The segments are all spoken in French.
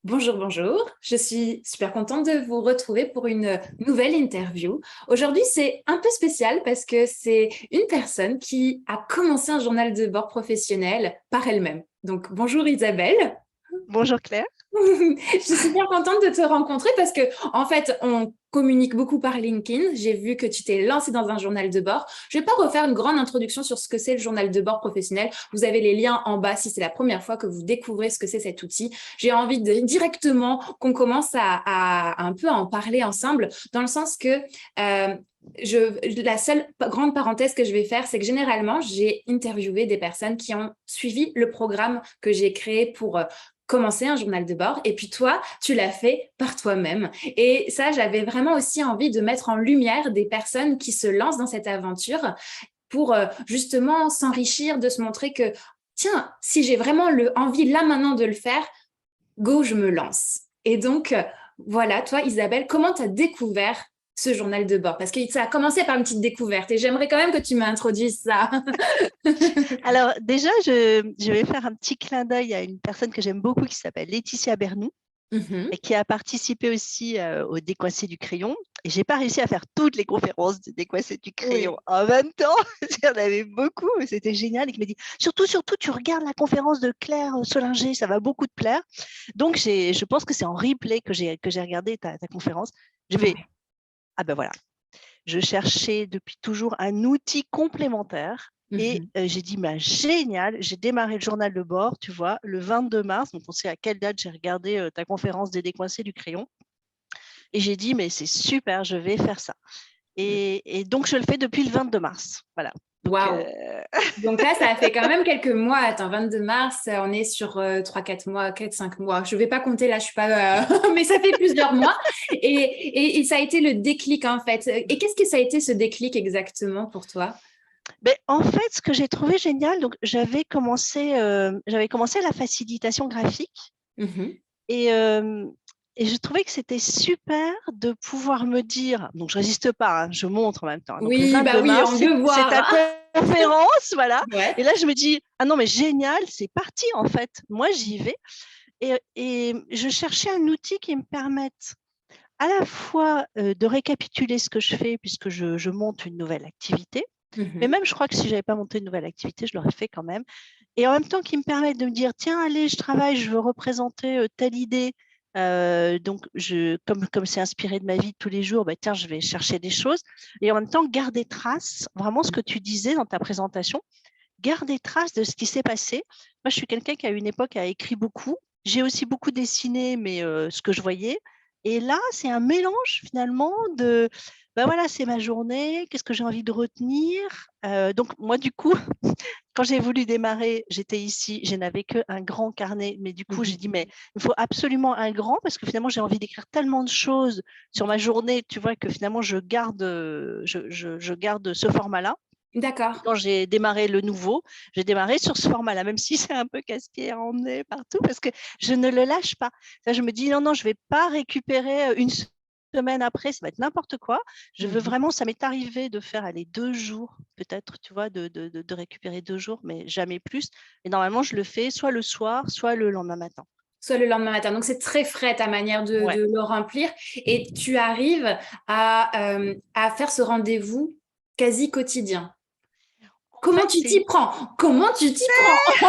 Bonjour, bonjour. Je suis super contente de vous retrouver pour une nouvelle interview. Aujourd'hui, c'est un peu spécial parce que c'est une personne qui a commencé un journal de bord professionnel par elle-même. Donc, bonjour Isabelle. Bonjour Claire. Je suis super contente de te rencontrer parce que, en fait, on communique beaucoup par LinkedIn. J'ai vu que tu t'es lancé dans un journal de bord. Je vais pas refaire une grande introduction sur ce que c'est le journal de bord professionnel. Vous avez les liens en bas si c'est la première fois que vous découvrez ce que c'est cet outil. J'ai envie de directement qu'on commence à un peu en parler ensemble dans le sens que la seule grande parenthèse que je vais faire, c'est que généralement, j'ai interviewé des personnes qui ont suivi le programme que j'ai créé pour commencer un journal de bord. Et puis toi, tu l'as fait par toi-même. Et ça, j'avais vraiment aussi envie de mettre en lumière des personnes qui se lancent dans cette aventure pour justement s'enrichir, de se montrer que, tiens, si j'ai vraiment envie là maintenant de le faire, go, je me lance. Et donc, voilà, toi, Isabelle, comment tu as découvert ce journal de bord? Parce que ça a commencé par une petite découverte et j'aimerais quand même que tu m'introduises ça. Alors déjà, je vais faire un petit clin d'œil à une personne que j'aime beaucoup qui s'appelle Laetitia Bernou Mhm. et qui a participé aussi au Décoincé du crayon. Et j'ai pas réussi à faire toutes les conférences du Décoincé du crayon Oui. en même temps. Il y en avait beaucoup, mais c'était génial. Et qui m'a dit surtout, tu regardes la conférence de Claire Solinger, ça va beaucoup te plaire. Donc je pense que c'est en replay que j'ai regardé ta conférence. Je vais Ouais. ah ben voilà. Je cherchais depuis toujours un outil complémentaire et Mhm. j'ai dit, bah, génial, j'ai démarré le journal de bord, tu vois, le 22 mars, donc on sait à quelle date j'ai regardé ta conférence des décoincés du crayon. Et j'ai dit, mais c'est super, je vais faire ça. Et donc, je le fais depuis le 22 mars. Voilà. Donc, Waouh. Donc là, ça a fait quand même quelques mois. Attends, 22 mars, on est sur 3-4 mois, 4-5 mois. Je ne vais pas compter là, je suis pas, mais ça fait plusieurs mois. Et ça a été le déclic en fait. Et qu'est-ce que ça a été ce déclic exactement pour toi? ben, en fait, ce que j'ai trouvé génial, donc j'avais commencé la facilitation graphique. Mhm. Et, euh, et je trouvais que c'était super de pouvoir me dire, donc je résiste pas, hein, je montre en même temps. Donc le Oui, bah 22 oui, mars, on c'est veut c'est ta voir. conférence, voilà. Ouais. Et là, je me dis, ah non, mais génial, c'est parti en fait. Moi, j'y vais. Et je cherchais un outil qui me permette à la fois de récapituler ce que je fais puisque je monte une nouvelle activité. Mais Mhm. même, je crois que si j'avais pas monté une nouvelle activité, je l'aurais fait quand même. Et en même temps, qui me permettent de me dire, tiens, allez, je travaille, je veux représenter telle idée. Donc, comme c'est inspiré de ma vie de tous les jours, bah, tiens, je vais chercher des choses. Et en même temps, garder trace, vraiment ce que tu disais dans ta présentation, garder trace de ce qui s'est passé. Moi, je suis quelqu'un qui, à une époque, a écrit beaucoup. J'ai aussi beaucoup dessiné, mais ce que je voyais. Et là, c'est un mélange finalement de, ben voilà, c'est ma journée, qu'est-ce que j'ai envie de retenir. Donc, moi, du coup, quand j'ai voulu démarrer, j'étais ici, je n'avais qu'un grand carnet, mais du coup, j'ai dit, Mhm. mais il faut absolument un grand parce que finalement, j'ai envie d'écrire tellement de choses sur ma journée, tu vois, que finalement, je garde ce format-là. Et D'accord. quand j'ai démarré le nouveau, j'ai démarré sur ce format-là, même si c'est un peu casse-pied à emmener partout, parce que je ne le lâche pas. Ça, je me dis, non, non, je ne vais pas récupérer une semaine après, ça va être n'importe quoi. Je veux Mhm. vraiment, ça m'est arrivé de faire aller 2 jours, peut-être, tu vois, de récupérer 2 jours, mais jamais plus. Et normalement, je le fais soit le soir, soit le lendemain matin. Soit le lendemain matin. Donc, c'est très frais ta manière de Ouais. le remplir. Et tu arrives à faire ce rendez-vous quasi quotidien. En Comment fait, tu t'y prends? Comment tu t'y prends?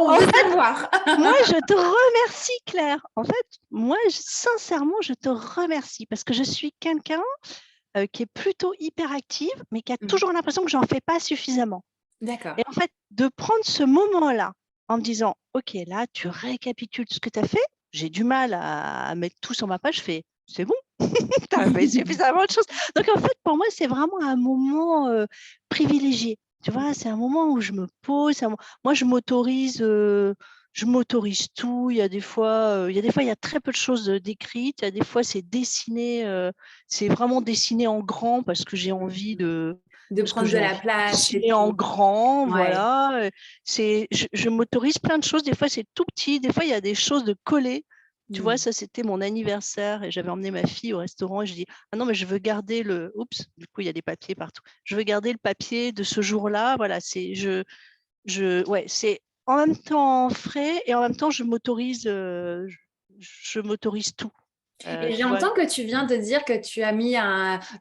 On en veut fait, savoir. moi, je te remercie, Claire. En fait, moi, sincèrement, je te remercie parce que je suis quelqu'un qui est plutôt hyperactive, mais qui a Mhm. toujours l'impression que j'en fais pas suffisamment. D'accord. Et en fait, de prendre ce moment-là en me disant, OK, là, tu récapitules ce que tu as fait. J'ai du mal à mettre tout sur ma page. Je fais, c'est bon, tu as fait suffisamment de choses. Donc, en fait, pour moi, c'est vraiment un moment privilégié. Tu vois, c'est un moment où je me pose. Moi, je m'autorise tout. Il y a très peu de choses décrites. Il y a des fois, c'est dessiné, c'est vraiment dessiné en grand De parce que prendre de j'ai la envie de place et dessiner en puis, grand, ouais. voilà. Je m'autorise plein de choses. Des fois, c'est tout petit. Des fois, il y a des choses de coller. Tu vois, Mm. ça, c'était mon anniversaire et j'avais emmené ma fille au restaurant et je dis, ah non, mais je veux garder le. Oups, du coup, il y a des papiers partout. Je veux garder le papier de ce jour-là. Voilà, ouais, c'est en même temps frais et en même temps, je m'autorise. je m'autorise tout. Et Tu vois. j'entends que tu viens de dire que tu as mis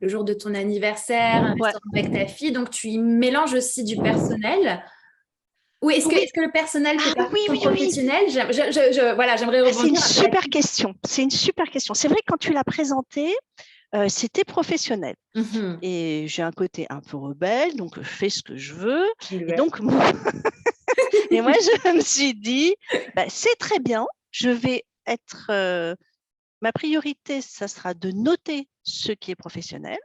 le jour de ton anniversaire, un Ouais. restaurant avec ta fille, donc tu y mélanges aussi du personnel. Ou est-ce que, Oui. est-ce que le personnel fait Ah partie oui, de ton oui, oui. professionnel? Voilà, j'aimerais Ah, c'est une rebondir un peu super là-dessus. question. C'est une super question. C'est vrai que quand tu l'as présenté, c'était professionnel. Mhm. Et j'ai un côté un peu rebelle, donc je fais ce que je veux. Et Ouais. donc, et moi, je me suis dit, bah, c'est très bien. Je vais être. Ma priorité, ça sera de noter ce qui est professionnel,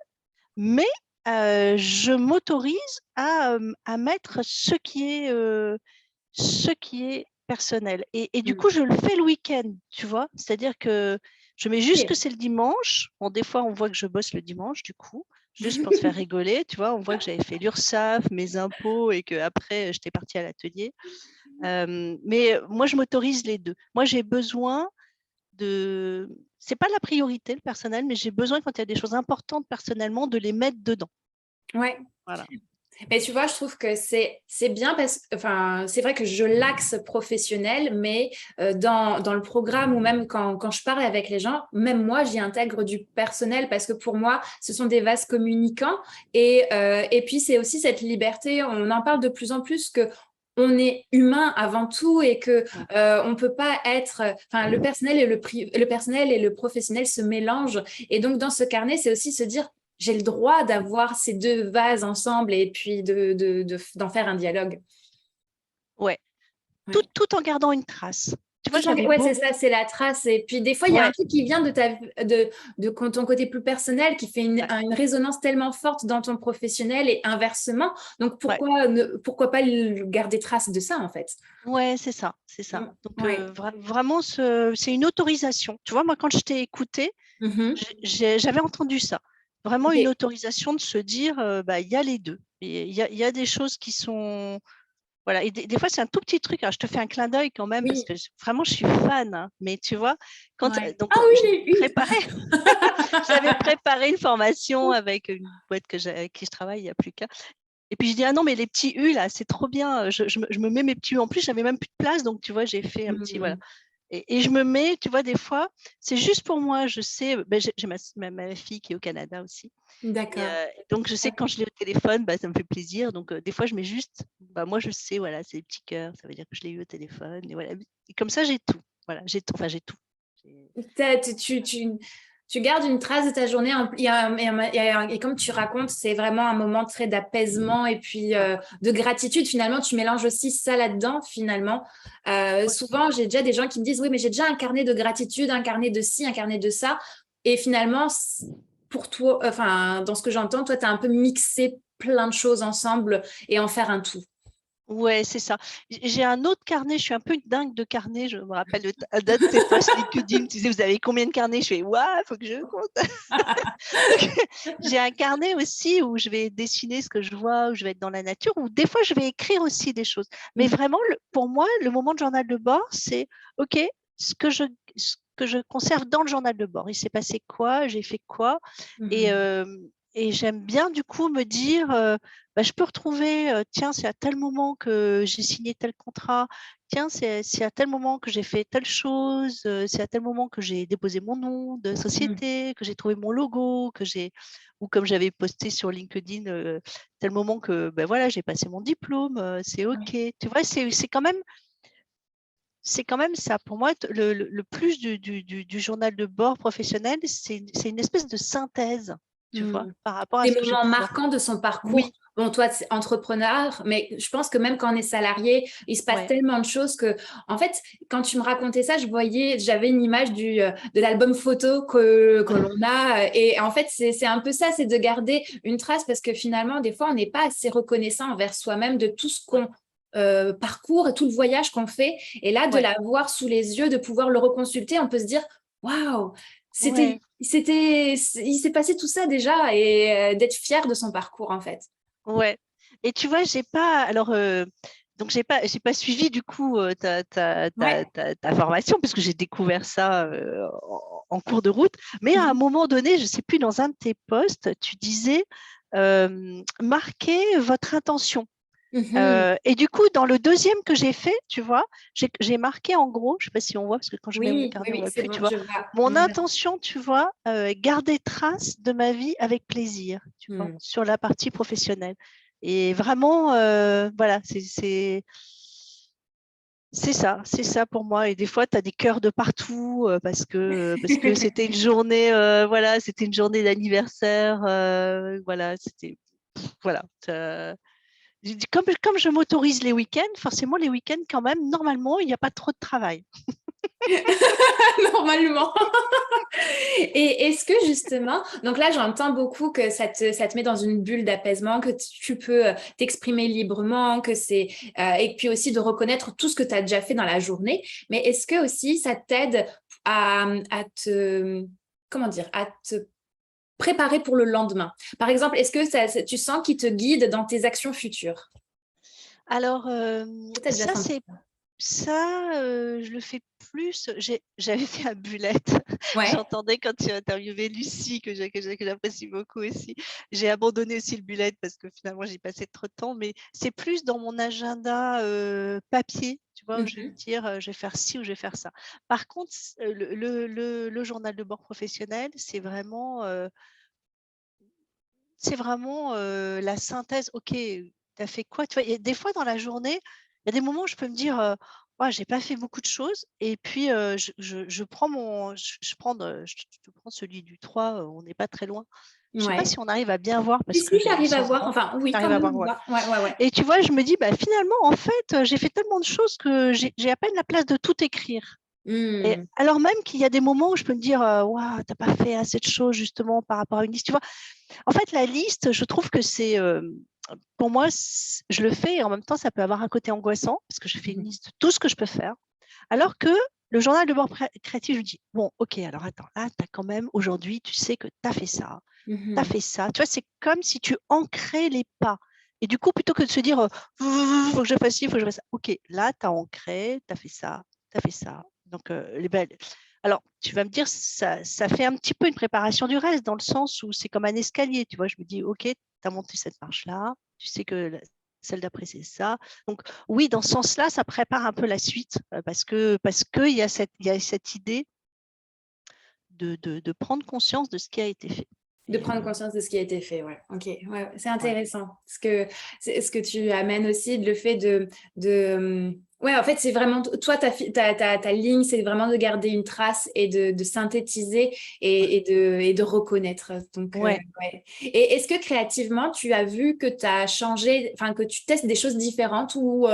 mais je m'autorise à mettre ce qui est personnel. Et du Mm. coup, je le fais le week-end, tu vois. C'est-à-dire que je mets juste que Ok. c'est le dimanche. Bon, des fois, on voit que je bosse le dimanche, du coup, juste pour se faire rigoler, tu vois. On voit que j'avais fait l'URSSAF, mes impôts et qu'après, j'étais partie à l'atelier. Mais moi, je m'autorise les deux. Moi, j'ai besoin de... C'est pas la priorité, le personnel, mais j'ai besoin, quand il y a des choses importantes personnellement, de les mettre dedans. Ouais. Voilà. Mais tu vois, je trouve que c'est bien parce que, enfin, c'est vrai que je l'axe professionnel, mais dans le programme ou même quand je parle avec les gens, même moi, j'y intègre du personnel parce que pour moi, ce sont des vases communicants et puis c'est aussi cette liberté. On en parle de plus en plus que on est humain avant tout et que on peut pas être, enfin, le personnel et le professionnel se mélangent. Et donc dans ce carnet, c'est aussi se dire j'ai le droit d'avoir ces deux vases ensemble et puis d'en faire un dialogue. Ouais. Ouais. Tout en gardant une trace. Tu vois, j'avais Ouais, beau. c'est ça, c'est la trace. Et puis des fois, il y a un Ouais. truc qui vient de ton côté plus personnel, qui fait Ouais. une résonance tellement forte dans ton professionnel et inversement. Donc Ouais. pourquoi pas garder trace de ça en fait? Ouais, c'est ça, c'est ça. Mm. Donc Ouais. vraiment, c'est une autorisation. Tu vois, moi, quand je t'ai écouté, Mhm. j'avais entendu ça. Vraiment une Ok. autorisation de se dire, bah, il y a les deux. Et il y a des choses qui sont, voilà. Et des fois, c'est un tout petit truc. Alors, je te fais un clin d'œil quand même parce Oui. que vraiment, je suis fan, hein. Mais tu vois, Ouais. donc Ah oui, je les huttes. préparais, j'avais préparé une formation avec une boîte avec qui je travaille, il n'y a plus qu'à. Et puis je dis, ah non, mais les petits U, là, c'est trop bien. Je me mets mes petits U. En plus, j'avais même plus de place. Donc, tu vois, j'ai fait un petit, voilà. Mm. Et je me mets, tu vois, des fois, c'est juste pour moi. Je sais, ben, j'ai ma fille qui est au Canada aussi. Et D'accord. donc, je sais que quand je l'ai au téléphone, bah, ça me fait plaisir. Donc, des fois, je mets juste, bah, moi, je sais, voilà, c'est des petits cœurs. Ça veut dire que je l'ai eu au téléphone. Et voilà. Et comme ça, j'ai tout. Voilà, j'ai tout. Enfin, j'ai tout. Tu gardes une trace de ta journée. Et comme tu racontes, c'est vraiment un moment très d'apaisement et puis de gratitude. Finalement, tu mélanges aussi ça là-dedans, finalement. Ouais. Souvent, j'ai déjà des gens qui me disent, oui, mais j'ai déjà un carnet de gratitude, un carnet de ci, un carnet de ça. Et finalement, pour toi, enfin, dans ce que j'entends, toi, tu as un peu mixé plein de choses ensemble et en faire un tout. Ouais, c'est ça. J'ai un autre carnet, je suis un peu une dingue de carnet. Je me rappelle d'un de tes posts LinkedIn, tu disais, vous avez combien de carnets? Je fais, waouh, il faut que je compte. J'ai un carnet aussi où je vais dessiner ce que je vois, où je vais être dans la nature, où des fois je vais écrire aussi des choses. Mais vraiment, pour moi, le moment de journal de bord, c'est, OK, ce que je conserve dans le journal de bord. Il s'est passé quoi? J'ai fait quoi? Et, Mhm. et j'aime bien du coup me dire, bah, je peux retrouver, tiens, c'est à tel moment que j'ai signé tel contrat, tiens, c'est à tel moment que j'ai fait telle chose, c'est à tel moment que j'ai déposé mon nom de Mhm. société, que j'ai trouvé mon logo, ou comme j'avais posté sur LinkedIn, tel moment que ben voilà, j'ai passé mon diplôme, c'est OK. Tu vois, c'est quand même ça. Pour moi, le plus du journal de bord professionnel, c'est une espèce de synthèse, tu vois, Hmm. par rapport à Des ce que je moments ressens. marquants de son parcours. Oui, Bon, toi, c'est entrepreneur, mais je pense que même quand on est salarié, il se passe ouais, tellement de choses que, en fait, quand tu me racontais ça, j'avais une image de l'album photo que l'on a. Et en fait, c'est un peu ça, c'est de garder une trace parce que finalement, des fois, on n'est pas assez reconnaissant envers soi-même de tout ce ouais, qu'on parcourt et tout le voyage qu'on fait. Et là, de ouais, l'avoir sous les yeux, de pouvoir le reconsulter, on peut se dire, waouh, ouais, il s'est passé tout ça déjà et d'être fier de son parcours en fait. ouais. Et tu vois, j'ai pas, alors, donc j'ai pas suivi du coup Ouais. ta formation parce que j'ai découvert ça en cours de route. Mais à un Mhm. moment donné, je sais plus, dans un de tes posts, tu disais marquez votre intention. Mhm. Et du coup, dans le deuxième que j'ai fait, tu vois, j'ai marqué en gros, je ne sais pas si on voit, parce que quand je mets mon Oui, oui, carnet, on ne oui, voit c'est plus, tu bon, vois. je vois. Mon Ouais. intention, tu vois, garder trace de ma vie avec plaisir, tu vois, Hmm. sur la partie professionnelle. Et vraiment, voilà, c'est ça pour moi. Et des fois, tu as des cœurs de partout parce que c'était une journée, voilà, c'était une journée d'anniversaire, voilà, c'était, voilà. Comme je m'autorise les week-ends, forcément, les week-ends, quand même, normalement, il n'y a pas trop de travail. Normalement. Et est-ce que justement, donc là j'entends beaucoup que ça te met dans une bulle d'apaisement, que tu peux t'exprimer librement, et puis aussi de reconnaître tout ce que tu as déjà fait dans la journée, mais est-ce que aussi ça t'aide à te, comment dire, à te préparer pour le lendemain? Par exemple, est-ce que tu sens qu'il te guide dans tes actions futures? Alors, Tu as déjà senti ça? je le fais plus. J'avais fait un bullet. Ouais. J'entendais quand tu interviewais Lucie, que j'apprécie beaucoup aussi. J'ai abandonné aussi le bullet parce que finalement, j'y passais trop de temps. Mais c'est plus dans mon agenda papier, tu vois, où je vais me Mhm. dire, je vais faire ci ou je vais faire ça. Par contre, le journal de bord professionnel, c'est vraiment la synthèse. OK, tu as fait quoi? Tu vois, et des fois dans la journée, il y a des moments où je peux me dire, «Ouais, j'ai pas fait beaucoup de choses» et puis, je prends je prends celui du 3. On n'est pas très loin. Je sais pas Ouais. si on arrive à bien voir Si, parce que si, j'ai j'arrive à sans voir. vent. Enfin, oui, Tu quand arrives à même, voir, on ouais. voit. Ouais, ouais, ouais. Et tu vois, je me dis: «Bah, finalement, en fait, j'ai fait tellement de choses que j'ai à peine la place de tout écrire». Et Hmm. alors même qu'il y a des moments où je peux me dire, «Waouh, tu pas fait assez de choses justement par rapport à une liste», tu vois? En fait, la liste, je trouve que pour moi, je le fais et en même temps, ça peut avoir un côté angoissant parce que je fais une Mhm. liste de tout ce que je peux faire. Alors que le journal de bord créatif, je me dis, bon, OK, alors attends, là, tu as quand même, aujourd'hui, tu sais que tu as fait ça, tu as Mhm. fait ça. Tu vois, c'est comme si tu ancrais les pas. Et du coup, plutôt que de se dire, faut que je fasse ci, faut que je fasse ça. OK, là, tu as ancré, tu as fait ça, tu as fait ça. Donc, les belles. Alors, tu vas me dire, ça fait un petit peu une préparation du reste, dans le sens où c'est comme un escalier. Tu vois, je me dis, OK, tu as monté cette marche-là, tu sais que celle d'après, c'est ça. Donc, oui, dans ce sens-là, ça prépare un peu la suite, parce que il y a cette idée de prendre conscience de ce qui a été fait. De Et, prendre conscience de ce qui a été fait, ouais. Ok, ouais, ouais. C'est ouais. intéressant. C'est ce que tu amènes aussi, le fait ouais, en fait, c'est vraiment, toi, ta ligne, c'est vraiment de garder une trace et de synthétiser et de reconnaître. Donc, Ouais. ouais. Et est-ce que créativement, tu as vu que tu as changé, enfin, que tu testes des choses différentes ou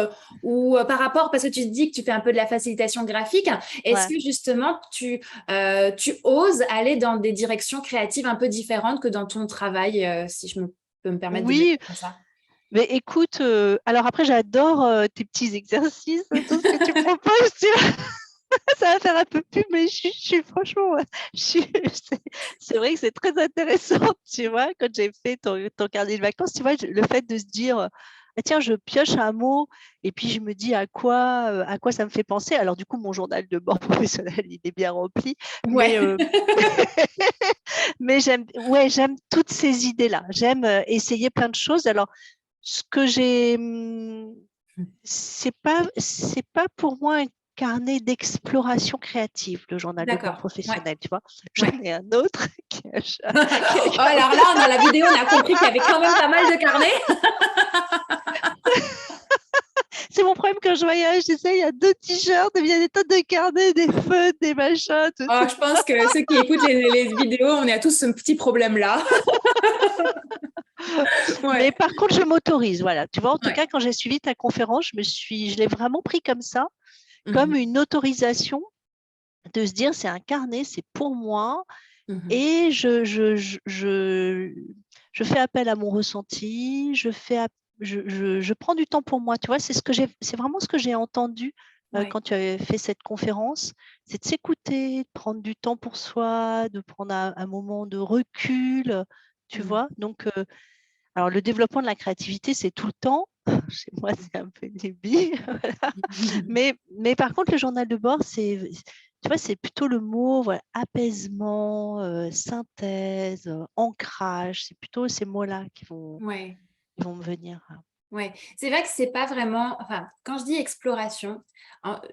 par rapport, parce que tu te dis que tu fais un peu de la facilitation graphique, est-ce Ouais. que justement, tu oses aller dans des directions créatives un peu différentes que dans ton travail, si je peux me permettre de le dire Oui, comme ça. mais écoute, alors après, j'adore tes petits exercices, tout ce que tu proposes, tu vois. Ça va faire un peu plus, mais je suis franchement, je suis- c'est vrai que c'est très intéressant, tu vois, quand j'ai fait ton carnet de vacances, tu vois, le fait de se dire, ah, tiens, je pioche un mot et puis je me dis à quoi ça me fait penser. Alors du coup, mon journal de bord professionnel, il est bien rempli, mais, Ouais, mais j'aime toutes ces idées-là. J'aime essayer plein de choses. Alors, ce que j'ai, c'est pas pour moi un carnet d'exploration créative, le journal de bord d'accord. Ouais, professionnel, tu vois. J'en ouais. ai un autre qui est un Oh, alors là, dans la vidéo, on a compris qu'il y avait quand même pas mal de carnets. C'est mon problème quand je voyage, tu sais, il y a 2 t-shirts, il y a des tonnes de carnets, des feutres, des machins, tout, Oh, tout. je pense que ceux qui écoutent les vidéos, on a tous ce petit problème-là. Mais Ouais, par contre, je m'autorise, voilà. Tu vois, en tout ouais. cas, quand j'ai suivi ta conférence, je l'ai vraiment pris comme ça, comme Mhm, une autorisation de se dire, c'est un carnet, c'est pour moi, mhm. et je fais appel à mon ressenti, je prends du temps pour moi. Tu vois, c'est vraiment ce que j'ai entendu Ouais. quand tu avais fait cette conférence, c'est de s'écouter, de prendre du temps pour soi, de prendre un moment de recul, tu Mhm. vois. Donc, alors le développement de la créativité, c'est tout le temps. Chez moi, c'est un peu une lubie. Voilà. Mais par contre, le journal de bord, tu vois, c'est plutôt le mot, voilà, apaisement, synthèse, ancrage. C'est plutôt ces mots-là qui vont, Ouais. qui vont me venir. Ouais, c'est vrai que c'est pas vraiment, enfin, quand je dis exploration,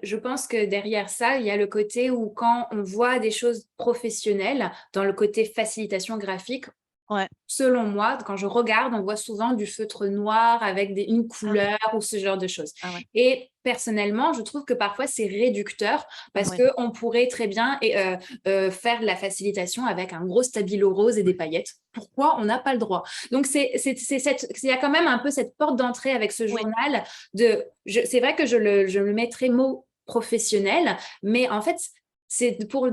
je pense que derrière ça, il y a le côté où quand on voit des choses professionnelles, dans le côté facilitation graphique, Ouais. selon moi, quand je regarde, on voit souvent du feutre noir avec une Ah, couleur ou ce genre de choses. ah ouais. Et personnellement, je trouve que parfois c'est réducteur parce Ouais. qu'on pourrait très bien faire de la facilitation avec un gros stabilo rose et des paillettes. Pourquoi on n'a pas le droit? Donc, il y a quand même un peu cette porte d'entrée avec ce Oui. journal. C'est vrai que je le mettrai mot professionnel, mais en fait, c'est pour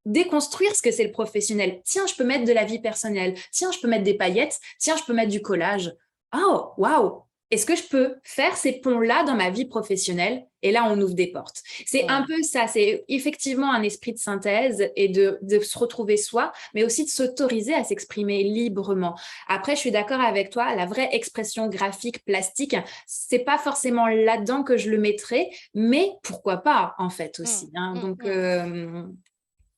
déconstruire ce que c'est le professionnel. Tiens, je peux mettre de la vie personnelle. Tiens, je peux mettre des paillettes. Tiens, je peux mettre du collage. Oh, waouh! Est-ce que je peux faire ces ponts-là dans ma vie professionnelle? Et là, on ouvre des portes. C'est un Ouais. peu ça. C'est effectivement un esprit de synthèse et de se retrouver soi, mais aussi de s'autoriser à s'exprimer librement. Après, je suis d'accord avec toi. La vraie expression graphique, plastique, c'est pas forcément là-dedans que je le mettrais, mais pourquoi pas, en fait, Mm, aussi, hein. mm, Donc, mm.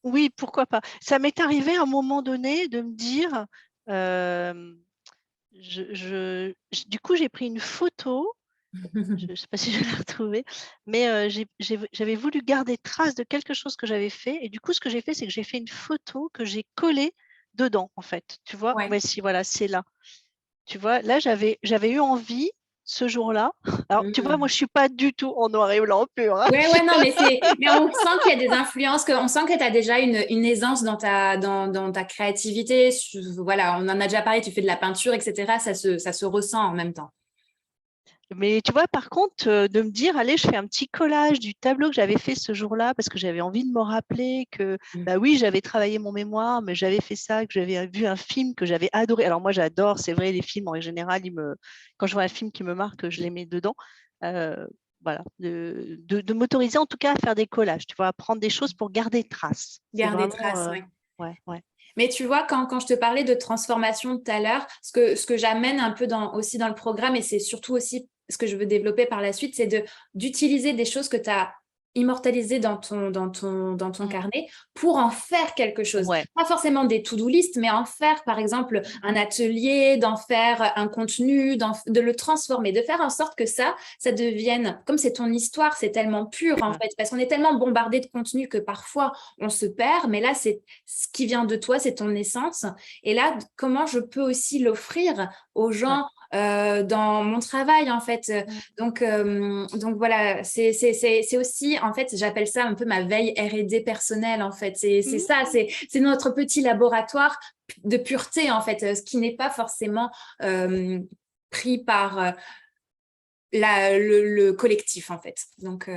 Oui, pourquoi pas. Ça m'est arrivé à un moment donné de me dire, euh, du coup, j'ai pris une photo, je ne sais pas si je vais la retrouver, mais j'avais voulu garder trace de quelque chose que j'avais fait. Et du coup, ce que j'ai fait, c'est que j'ai fait une photo que j'ai collée dedans, en fait. Tu vois, Ouais. voici, voilà, c'est là. Tu vois, là, j'avais eu envie ce jour-là. Alors, tu vois, Mmh. moi, je suis pas du tout en noir et blanc pur, hein. Ouais, ouais, non, mais on sent qu'il y a des influences, on sent que tu as déjà une aisance dans ta créativité. Voilà, on en a déjà parlé, tu fais de la peinture, etc. Ça se ressent en même temps. Mais tu vois, par contre, de me dire, allez, je fais un petit collage du tableau que j'avais fait ce jour-là parce que j'avais envie de me rappeler que, Mmh. bah oui, j'avais travaillé mon mémoire, mais j'avais fait ça, que j'avais vu un film que j'avais adoré. Alors moi, j'adore, c'est vrai, les films en général, quand je vois un film qui me marque, je les mets dedans. Euh, voilà, de m'autoriser en tout cas à faire des collages, tu vois, à prendre des choses pour garder trace. C'est Garder vraiment, trace, ouais. ouais, ouais. Mais tu vois, quand je te parlais de transformation tout à l'heure, ce que j'amène un peu aussi dans le programme, et c'est surtout aussi ce que je veux développer par la suite, c'est d'utiliser des choses que tu as immortalisées dans ton Mm. carnet pour en faire quelque chose. Ouais. Pas forcément des to-do list, mais en faire, par exemple, un atelier, d'en faire un contenu, de le transformer, de faire en sorte que ça devienne, comme c'est ton histoire, c'est tellement pur, en Ouais. fait, parce qu'on est tellement bombardé de contenu que parfois on se perd, mais là, c'est ce qui vient de toi, c'est ton essence. Et là, comment je peux aussi l'offrir aux Ouais. gens dans mon travail, en fait. Mm. Donc voilà, c'est aussi, en fait, j'appelle ça un peu ma veille R&D personnelle, en fait. C'est Mm. ça, c'est notre petit laboratoire de pureté, en fait, ce qui n'est pas forcément pris par le collectif, en fait. Donc,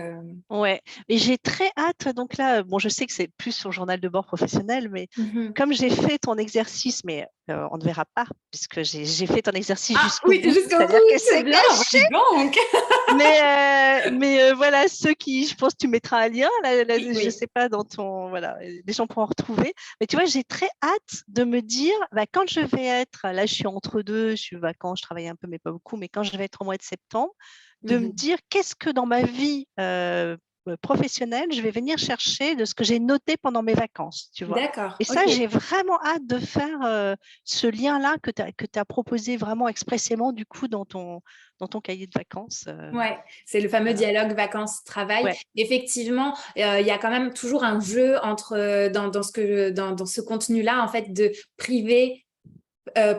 Ouais, mais j'ai très hâte. Donc là, bon, je sais que c'est plus sur journal de bord professionnel, mais mhm. comme j'ai fait ton exercice, mais on ne verra pas, puisque j'ai fait ton exercice Ah jusqu'au oui, bout, jusqu'au c'est-à-dire bout, que c'est c'est bien, caché. dis donc. Mais voilà, ceux qui, je pense que tu mettras un lien, là, Oui, je ne oui. sais pas, dans ton, voilà, les gens pourront retrouver. Mais tu vois, j'ai très hâte de me dire, bah, quand je vais être, là, je suis entre deux, je suis vacances, je travaille un peu, mais pas beaucoup, mais quand je vais être au mois de septembre, de me Mhm. dire qu'est-ce que dans ma vie professionnelle, je vais venir chercher de ce que j'ai noté pendant mes vacances, tu vois. D'accord, Et ok. ça, j'ai vraiment hâte de faire ce lien-là que tu as proposé vraiment expressément, du coup, dans ton cahier de vacances. Ouais, c'est le fameux Voilà. dialogue vacances-travail. Ouais. Effectivement, il y a quand même toujours un jeu entre dans ce contenu-là, en fait, de privé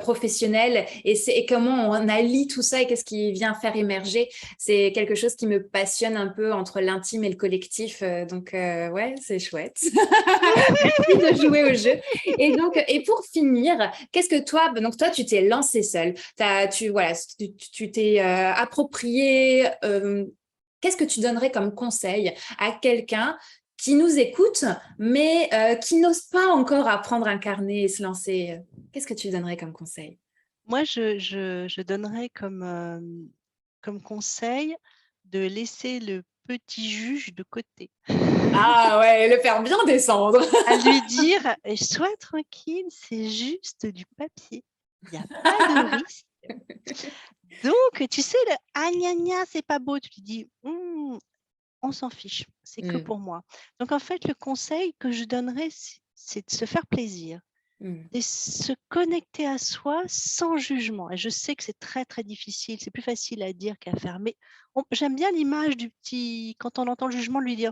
professionnel et comment on allie tout ça et qu'est-ce qui vient faire émerger. C'est quelque chose qui me passionne un peu entre l'intime et le collectif. Donc, ouais, c'est chouette. Merci de jouer au jeu. Et pour finir, qu'est-ce que toi, donc toi, tu t'es lancé seul. Voilà, tu t'es approprié. Qu'est-ce que tu donnerais comme conseil à quelqu'un qui nous écoute, mais qui n'ose pas encore apprendre un carnet et se lancer? Qu'est-ce que tu donnerais comme conseil? Moi, je donnerais comme conseil de laisser le petit juge de côté, Ah ouais, le faire bien descendre. à lui dire, sois tranquille, c'est juste du papier, il n'y a pas de risque. Donc, tu sais, le ah gna gna, c'est pas beau, tu lui dis, on s'en fiche, c'est que Mm. pour moi. Donc, en fait, le conseil que je donnerais, c'est de se faire plaisir. Et se connecter à soi sans jugement. Et je sais que c'est très, très difficile. C'est plus facile à dire qu'à faire. Mais j'aime bien l'image du petit, quand on entend le jugement, lui dire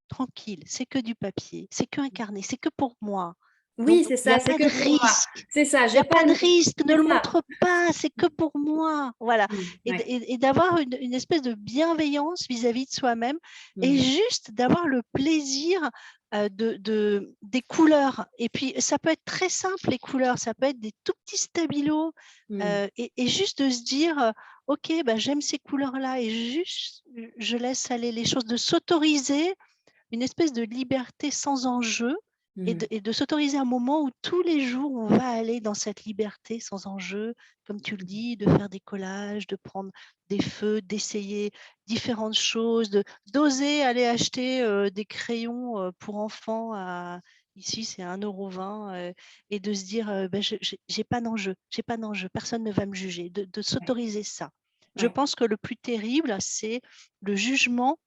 tranquille, c'est que du papier, c'est qu'un carnet, c'est que pour moi. Donc, Oui, c'est il n'y ça, a c'est pas de que pour moi. risque. C'est ça, Il n'y j'ai a pas pas de risque, ne c'est le ça. montre pas, c'est que pour moi. Voilà. Ouais. Et d'avoir une espèce de bienveillance vis-à-vis de soi-même et juste d'avoir le plaisir des couleurs. Et puis, ça peut être très simple, les couleurs. Ça peut être des tout petits stabilos et juste de se dire, OK, bah, j'aime ces couleurs-là et juste, je laisse aller les choses, de s'autoriser une espèce de liberté sans enjeu et de s'autoriser un moment où tous les jours, on va aller dans cette liberté sans enjeu, comme tu le dis, de faire des collages, de prendre des feux, d'essayer différentes choses, d'oser aller acheter des crayons pour enfants ici c'est 1,20 € et de se dire ben, j'ai pas d'enjeu, personne ne va me juger, de s'autoriser ça. Je Ouais. pense que le plus terrible, c'est le jugement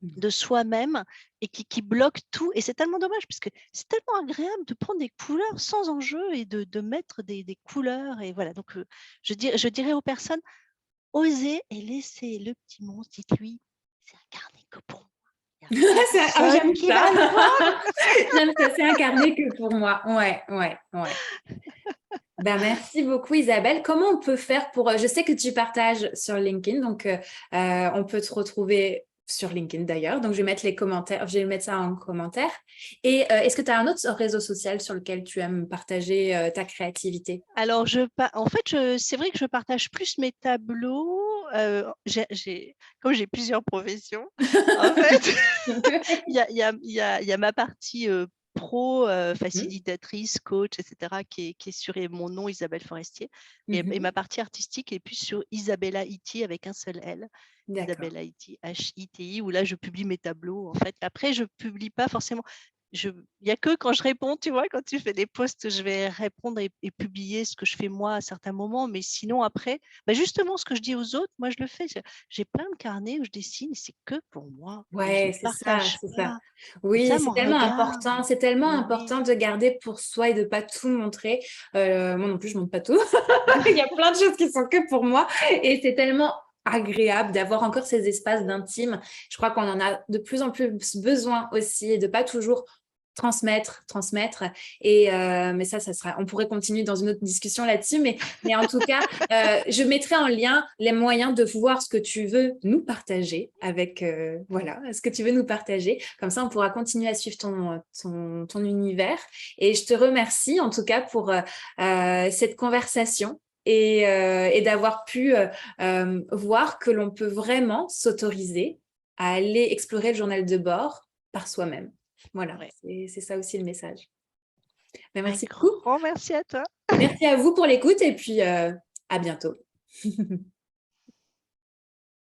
de soi-même et qui bloque tout. Et c'est tellement dommage parce que c'est tellement agréable de prendre des couleurs sans enjeu et de mettre des couleurs. Et voilà, donc je dirais aux personnes, osez et laissez le petit monstre, dites-lui, c'est un carnet que pour moi. Il n'y a personne J'aime qui ça. va le voir. J'aime ça, c'est incarné que pour moi. Ouais, ouais, ouais. Ben, merci beaucoup Isabelle. Comment on peut faire pour... Je sais que tu partages sur LinkedIn, donc on peut te retrouver sur LinkedIn d'ailleurs. Donc je vais mettre les commentaires, je vais mettre ça en commentaire. Et est-ce que tu as un autre réseau social sur lequel tu aimes partager ta créativité? Alors, en fait, c'est vrai que je partage plus mes tableaux. Comme j'ai plusieurs professions, en fait, il y a ma partie pro, facilitatrice, coach, etc., qui est sur mon nom, Isabelle Forestier, et ma partie artistique est plus sur Isabella Iti avec un seul L. D'accord. Isabella Iti, H-I-T-I, où là, je publie mes tableaux, en fait. Après, je publie pas forcément. Il n'y a que quand je réponds, tu vois, quand tu fais des posts, je vais répondre et publier ce que je fais moi à certains moments. Mais sinon, après, bah justement, ce que je dis aux autres, moi, je le fais. J'ai plein de carnets où je dessine et c'est que pour moi. Et je ne Ouais, c'est ça, partage c'est ça. pas. Comme Oui, ça, mon regard. c'est tellement Mais oui. important de garder pour soi et de pas tout montrer. Moi non plus, je montre pas tout. Il y a plein de choses qui sont que pour moi et c'est tellement agréable d'avoir encore ces espaces d'intime. Je crois qu'on en a de plus en plus besoin aussi et de pas toujours transmettre. Et mais ça sera, on pourrait continuer dans une autre discussion là-dessus, mais en tout cas, je mettrai en lien les moyens de voir ce que tu veux nous partager avec, voilà, ce que tu veux nous partager. Comme ça, on pourra continuer à suivre ton univers. Et je te remercie en tout cas pour cette conversation. Et d'avoir pu voir que l'on peut vraiment s'autoriser à aller explorer le journal de bord par soi-même. Voilà, Ouais. c'est ça aussi le message. Mais Un merci beaucoup. grand merci à toi. Merci à vous pour l'écoute et puis à bientôt.